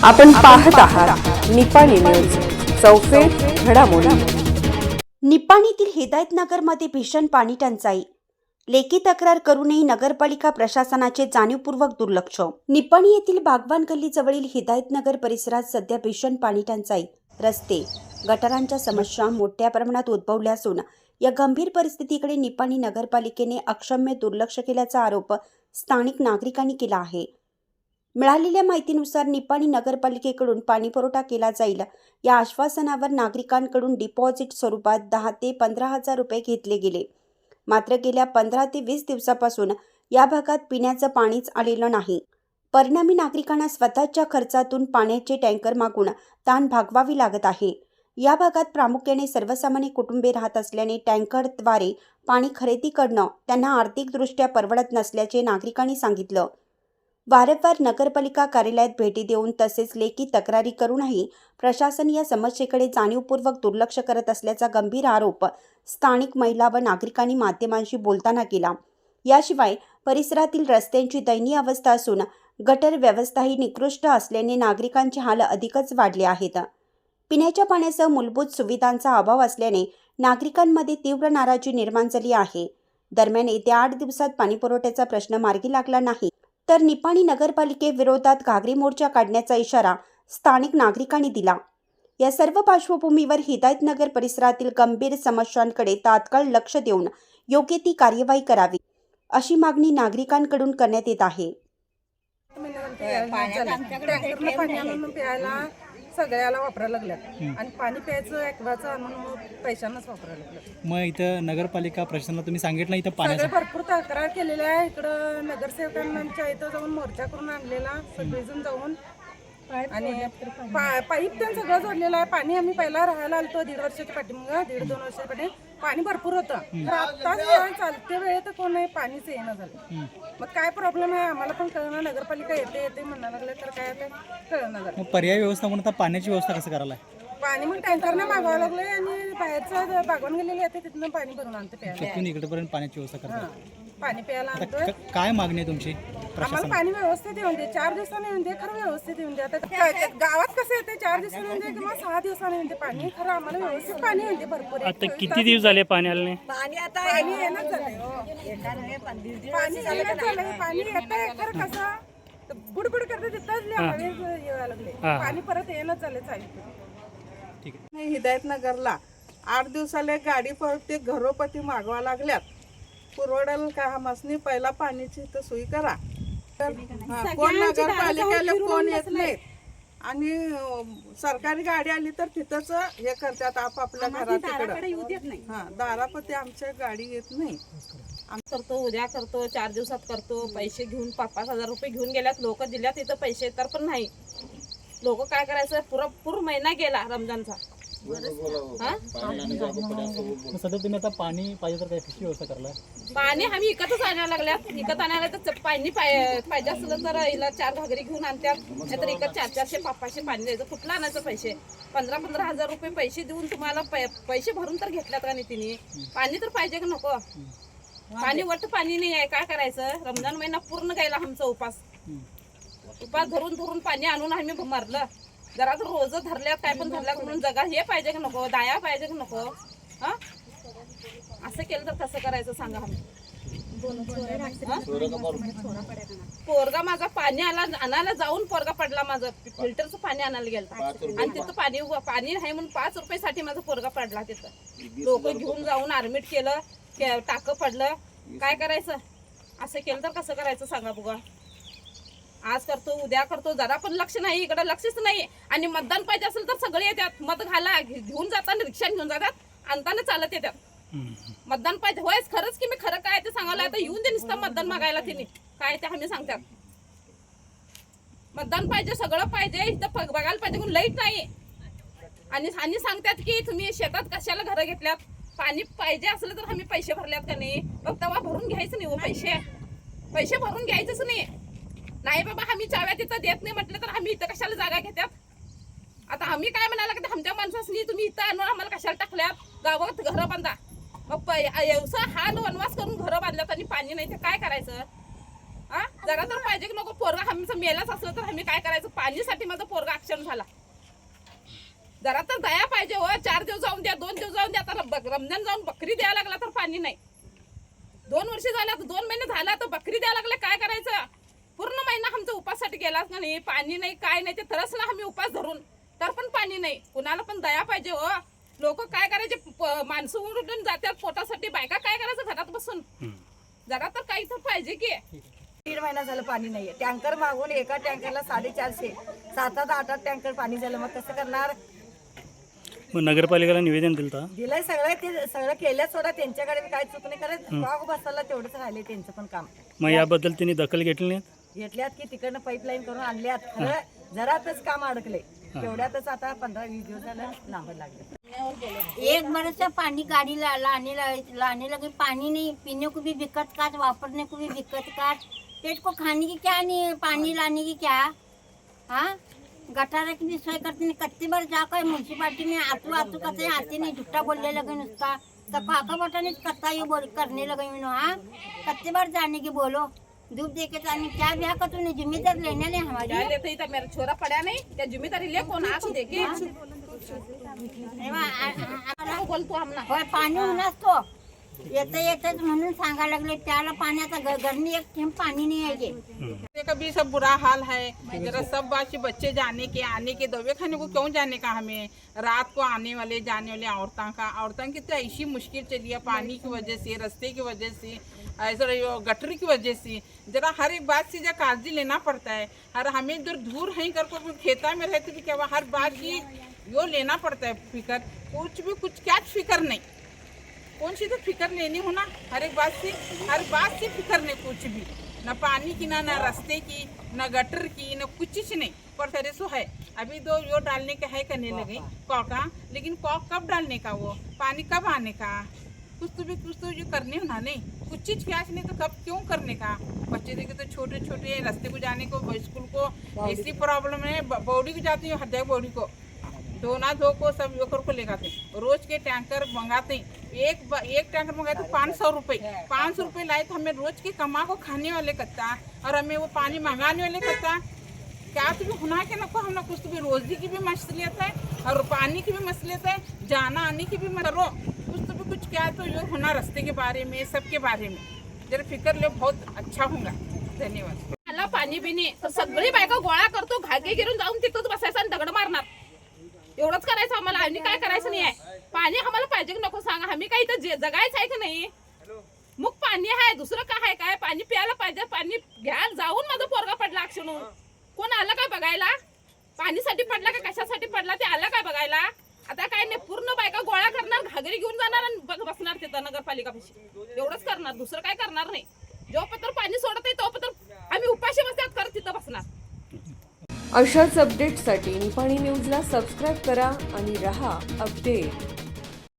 आपण पाहत आहात निपाणी न्यूज, चौफेर घडामोडी। निपाणीतील हिदायतनगरमध्ये भीषण पाणी टंचाई, लेखी तक्रार करूनही नगरपालिका प्रशासनाचे जाणीवपूर्वक दुर्लक्ष। निपाणी येथील बागवान गल्लीजवळील हिदायतनगर परिसरात सध्या भीषण पाणी टंचाई, रस्ते, गटारांच्या समस्या मोठ्या प्रमाणात उद्भवल्या असून या गंभीर परिस्थितीकडे निपाणी नगरपालिकेने अक्षम्य दुर्लक्ष केल्याचा आरोप स्थानिक नागरिकांनी केला आहे। मिळालेल्या माहितीनुसार निपाणी नगरपालिकेकडून पाणीपुरवठा केला जाईल या आश्वासनावर नागरिकांकडून डिपॉझिट स्वरूपात 10 ते 15,000 रुपये घेतले गेले। मात्र गेल्या 15 ते 20 दिवसापासून या भागात पिण्याचं पाणीच आलेलं नाही। परिणामी नागरिकांना स्वतःच्या खर्चातून पाण्याचे टँकर मागून ताण भागवावी लागत आहे। या भागात प्रामुख्याने सर्वसामान्य कुटुंबे राहत असल्याने टँकरद्वारे पाणी खरेदी करणं त्यांना आर्थिकदृष्ट्या परवडत नसल्याचे नागरिकांनी सांगितलं। वारंवार नगरपालिका कार्यालयात भेटी देऊन तसेच लेखी तक्रारी करूनही प्रशासन या समस्येकडे जाणीवपूर्वक दुर्लक्ष करत असल्याचा गंभीर आरोप स्थानिक महिला व नागरिकांनी माध्यमांशी बोलताना केला। याशिवाय परिसरातील रस्त्यांची दयनीय अवस्था असून गटर व्यवस्थाही निकृष्ट असल्याने नागरिकांचे हाल अधिकच वाढले आहेत। पिण्याच्या पाण्यासह मूलभूत सुविधांचा अभाव असल्याने नागरिकांमध्ये तीव्र नाराजी निर्माण झाली आहे। दरम्यान येत्या 8 दिवसात पाणीपुरवठ्याचा प्रश्न मार्गी लागला नाही तर निपाणी नगरपालिकेविरोधात घागरी मोर्चा काढण्याचा इशारा स्थानिक नागरिकांनी दिला। या सर्व पार्श्वभूमीवर हिदायतनगर परिसरातील गंभीर समस्यांकडे तात्काळ लक्ष देऊन योग्य ती कार्यवाही करावी अशी मागणी नागरिकांकडून करण्यात येत आहे। सगळ्याला वापरायला लागल्यात आणि पाणी प्यायचं ॲक्वाचं आणून पैशांनाच वापरायला लागल्यात। मग इथं नगरपालिका प्रशासनाला तुम्ही सांगितलं इथं पाण्याचं भरपूर तक्रार केलेल्या आहे। इकडं नगरसेवकांच्या इथं जाऊन मोर्चा करून आणलेला सगळेजण जाऊन आणि पाईप त्यांनी सगळं जोडलेलं आहे। पाणी आम्ही पहिला राहायला आलतो 1.5 वर्षाच्या पाठीमागं 1.5-2 वर्षाच्या पाणी भरपूर होतं, तर आत्ताच चालते वेळेत कोण आहे पाणीच येणं झालं। मग काय प्रॉब्लेम आहे आम्हाला पण कळणार, नगरपालिका येते म्हणायला लागले तर काय आता कळणार झालं। मग पर्याय व्यवस्था म्हणून आता पाण्याची व्यवस्था कसं करायला आहे? पाणी मग टँकरने मागवावं लागले आणि बाहेरचं बागवान गेलेले येते तिथनं पाणी भरून आणते प्यायला। तिथून इकडेपर्यंत पाण्याची व्यवस्था करता पाणी प्यायला आणतोय। काय मागणी आहे तुमची? आम्हाला पाणी व्यवस्थित येऊन दे, 4 दिवसांनी येऊन दे, खरं व्यवस्थित येऊन दे। आता गावात कसं येते 4 दिवसांनी येऊन दे किंवा 6 दिवसांनी येऊन दे पाणी, खरं आम्हाला व्यवस्थित पाणी येऊन दे भरपूर। आता किती दिवस झाले पाणी आलं नाही? पाणी येणंच झालंय, पाणी येणंच झालंय। पाणी येतंय खरं कसं बुडबुड करते तिथंच यायला लागले, पाणी परत येणंच झालंय चालू। ठीक आहे। हिदायतनगरला 8 दिवसाला गाडी पळते घरोपती मागवा लागल्यात। पुरवडेल का मसनी पहिला पाण्याची तर सोयी करा। कोण नगरपालिकेला कोण येत नाही आणि सरकारी गाडी आली तर तिथंच हे करतात आपापल्या घरात तिकडं। हा दारापती आमच्या गाडी येत नाही। आम्ही करतो, उद्या करतो, 4 दिवसात करतो। पैसे घेऊन 5-5 हजार रुपये घेऊन गेल्यात लोक, दिल्यात इथं पैसे तर पण नाही। लोक काय करायचं, पूर्ण महिना गेला रमजानचा। सध्या तुम्ही आता पाणी पाहिजे तर काय कशी व्यवस्था करला? पाणी आम्ही विकतच आणायला लागल्यात। विकत आणायला तर पाणी पाहिजे असलं तर हिला 4 घागरी घेऊन आणतात, नाहीतर विकत 400-500 पाणी द्यायचं। कुठलं आणायचं पैसे? 15-15 हजार रुपये पैसे देऊन तुम्हाला पैसे भरून तर घेतल्यात का नाही तिने? पाणी तर पाहिजे का नको? पाणी वरतं पाणी नाही आहे, काय करायचं? रमजान महिना पूर्ण गेला आमचा उपास धरून पाणी आणून आम्ही मारलं। जरा तर रोज धरल्यात काय पण धरल्यात म्हणून जगा हे पाहिजे का नको? दाया पाहिजे का नको? हा असं केलं तर कसं करायचं सांगा? आम्ही पोरगा माझा पाणी आणायला जाऊन पोरगा पडला, माझं फिल्टरचं पाणी आणायला गेलं आणि तिथं पाणी नाही म्हणून 5 रुपयासाठी माझा पोरगा पडला। तिथं लोक घेऊन जाऊन ऍडमिट केलं, टाकं पडलं। काय करायचं? असं केलं तर कसं करायचं सांगा बघा? आज करतो उद्या करतो, जरा पण लक्ष नाही, इकडं लक्षच नाही। आणि मतदान पाहिजे असेल तर सगळे येतात, मत घाला घेऊन जाताना रिक्षा घेऊन जातात, आणताना चालत येतात। मतदान पाहिजे होय, खरंच की मी खरं काय ते सांगायला आता येऊन दे नुसतं मतदान मागायला तिने काय ते आम्ही सांगतात। मतदान पाहिजे, सगळं पाहिजे, इथं बघायला पाहिजे पण लाईट नाही। आणि सांगतात की तुम्ही शेतात कशाला घरं घेतल्यात? पाणी पाहिजे असलं तर आम्ही पैसे भरल्यात का नाही? मग तेव्हा भरून घ्यायचं नाही हो, पैसे भरून घ्यायचंच नाही बाबा। आम्ही चाव्या तिथं देत नाही म्हटलं तर आम्ही इथं कशाला जागा घेतात? आता आम्ही काय म्हणायला लागतं, आमच्या माणसांनी तुम्ही इथं आणून आम्हाला कशाला टाकल्यात? गावात घरं बांधा, मग व्यवसाय हाल वनवास करून घरं बांधल्यात आणि पाणी नाही, ते काय करायचं? हा जरा तर पाहिजे की नको. पोरगा आमचं मेलाच असलं तर आम्ही काय करायचं. पाणीसाठी माझा पोरगा ऍक्सिडेंट झाला. जरा तर दया पाहिजे हो. 4 दिवस जाऊन द्या, 2 दिवस जाऊन द्या. आता रमजान जाऊन बकरी द्यायला लागला तर पाणी नाही. 2 वर्ष झाला, 2 महिने झाला तर बकरी द्यायला लागले. काय करायचं. पूर्ण महिना आमचा उपाससाठी गेलाच नाही. पाणी नाही, काय नाही. ते तरच ना आम्ही उपास धरून तर पण पाणी नाही. कुणाला पण दया पाहिजे हो. लोक काय करायचे, माणसं उडून जातात पोटासाठी. बायका काय करायचं घरात बसून. जरा तर काही तर पाहिजे की. 3 महिना झालं पाणी नाहीये. टँकर मागून एका टँकरला 450, 7-8 टँकर पाणी झालं. मग कसं करणार. मग नगरपालिकेला निवेदन दिलं दिलंय सगळं, ते सगळं केल्या सोडा. त्यांच्याकडे काय चूक नाही करत. स्टॉक बसायला तेवढंच राहिले त्यांचं पण काम. मग याबद्दल त्यांनी दखल घेतली नाही. घेतल्यात की तिकडनं पाईपलाईन करून आणल्यात. खरं जरातच काम अडकले. तेवढ्यातच आता 15-20 दिवस झालं लांबत लागले. एक बरस पानी गाड़ी लाने लगे. पानी नहीं, पीने को भी दिक्कत काट, वापरने को भी दिक्कत काट. पेट को खाने की क्या नहीं, पानी लाने की क्या. हाँ गटारा की भी सोय करते नहीं. कत्ती बार जाकर म्यूनसिपालिटी में आतू कहते आते नहीं. झूठा बोलने लगे उसका. तो काका बटा ने कत्ता ये बोल करने लगे. हाँ कत्ती बार जाने की बोलो. दूध दे के जाने क्या ब्याह का तूने जिम्मेदार लेने ले हमारी. काय लेते इथं मेरा छोरा पड्या नाही. त्या जिम्मेदारी ले कोण आख दे की. बोलतो आमना होय पाणी होणार तो येतच म्हणून सांगा लागले. त्याला पाण्याचा घरनी एक थेंब पाणी नहीं है. कभी सब बुरा हाल है. जरा सब बात बच्चे जाने के दवे खाने को क्यों जाने का. हमें रात को आने वाले जाने वाले औरतों की तो ऐसी मुश्किल चली है. पानी की वजह से, रास्ते की वजह से, ऐसा गटर की वजह से. जरा हर एक बात से जरा काळजी लेना पड़ता है. और हमें इधर दूर है करके खेता में रहते भी क्या हर बात की यो लेना पड़ता है फिक्र. कुछ क्या फिक्र नहीं. कौन सी तो फिक्र लेनी हो ना. हर एक बात से फिक्र नहीं. कुछ भी न पानी की ना रास्ते की, न गटर की, न कुछ नहीं. पर तेरे सो है अभी तो यो डालने का है करने लगे कॉका. लेकिन कॉक कब डालने का, वो पानी कब आने का. कुछ तो जो करने हो ना. नहीं कुछ चीज क्या नहीं तो कब क्यों करने का. बच्चे देखे तो छोटे छोटे रास्ते को जाने को, स्कूल को ऐसी प्रॉब्लम है. बौड़ी को जाती हूँ, हड्डा बौड़ी को धोना धो को सब योकर को लेगाते. रोज के टैंकर मंगाते. एक टैंकर मंगाए तो 500 रुपये. 500 रुपये लाए तो हमें रोज के कमा को खाने वाले करता. और हमें वो पानी मंगाने वाले करता. क्या तो भी होना के नको. हम ना कुछ तो भी रोजी की भी मसलियत है और पानी की भी मसलियत है. जाना आने की भी करो. कुछ तो भी कुछ क्या तो ये होना रस्ते के बारे में, सबके बारे में जरा फिक्र लो. बहुत अच्छा होगा. धन्यवाद. मला पाणी बिनी तर सगळी बायका गोळा करतो. घागे गिरून जाऊन तिथंच बसायचं आणि दगड मारणार. एवढंच करायचं आम्हाला. आम्ही काय करायचं नाही आहे. पाणी आम्हाला पाहिजे की नको सांगा. आम्ही काय इथं जगायचं आहे की नाही. मग पाणी आहे, दुसरं काय आहे काय. पाणी प्यायला पाहिजे. पाणी घ्यायला जाऊन माझा पोरगा पडला अक्षणून. कोण आलं काय बघायला. पाणीसाठी पडला का कशासाठी पडला ते आलं काय बघायला. आता काय नाही, पूर्ण बायका गोळा करणार, घागरी घेऊन जाणार आणि बसणार तिथं नगरपालिकापाशी. एवढंच करणार, दुसरं काय करणार नाही. जो पत्र पाणी सोडत आहे तो पत्र आम्ही उपाशी बसतात करत तिथं बसणार. अशाच अपडेट्ससाठी निपाणी न्यूजला सबस्क्राईब करा आणि रहा अपडेट.